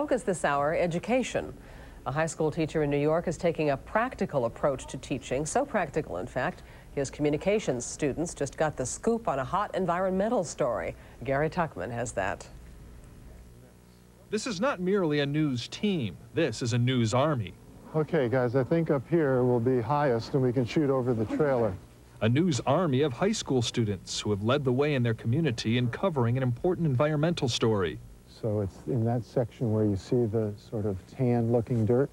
focus this hour, education. A high school teacher in New York is taking a practical approach to teaching, so practical, in fact, his communications students just got the scoop on a hot environmental story. Gary Tuckman has that. This is not merely a news team. This is a news army. Okay, guys, I think up here will be highest and we can shoot over the trailer. A news army of high school students who have led the way in their community in covering an important environmental story. So it's in that section where you see the sort of tan-looking dirt.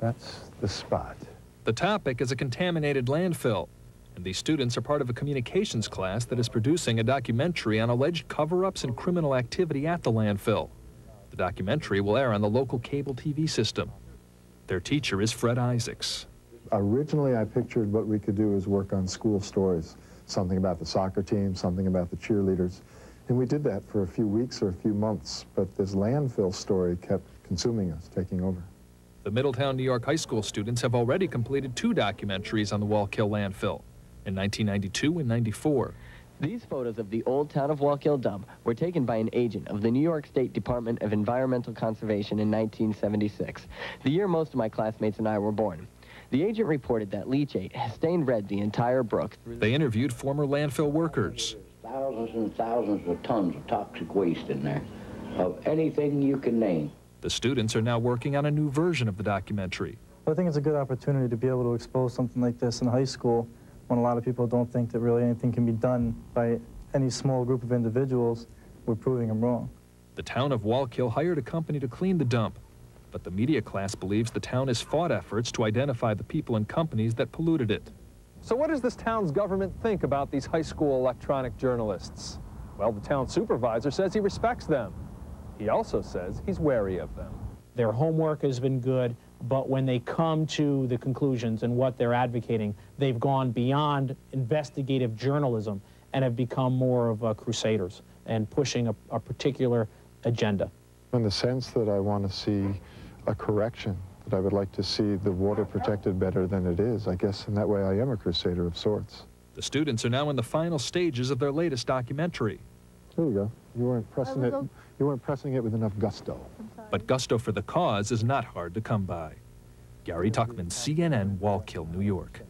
That's the spot. The topic is a contaminated landfill, and these students are part of a communications class that is producing a documentary on alleged cover-ups and criminal activity at the landfill. The documentary will air on the local cable TV system. Their teacher is Fred Isaacs. Originally, I pictured what we could do is work on school stories, something about the soccer team, something about the cheerleaders. And we did that for a few weeks or a few months, but this landfill story kept consuming us, taking over. The Middletown, New York high school students have already completed 2 documentaries on the Wallkill landfill, in 1992 and 94. These photos of the old Town of Wallkill dump were taken by an agent of the New York State Department of Environmental Conservation in 1976, the year most of my classmates and I were born. The agent reported that leachate has stained red the entire brook. They interviewed former landfill workers. Thousands and thousands of tons of toxic waste in there, of anything you can name. The students are now working on a new version of the documentary. I think it's a good opportunity to be able to expose something like this in high school when a lot of people don't think that really anything can be done by any small group of individuals. We're proving them wrong. The Town of Wallkill hired a company to clean the dump, but the media class believes the town has fought efforts to identify the people and companies that polluted it. So what does this town's government think about these high school electronic journalists? Well, the town supervisor says he respects them. He also says he's wary of them. Their homework has been good, but when they come to the conclusions and what they're advocating, they've gone beyond investigative journalism and have become more of crusaders and pushing a particular agenda. In the sense that I want to see a correction, that I would like to see the water protected better than it is. I guess in that way I am a crusader of sorts. The students are now in the final stages of their latest documentary. Here we go. You weren't pressing it with enough gusto. But gusto for the cause is not hard to come by. Gary Tuckman, CNN, Wallkill, New York.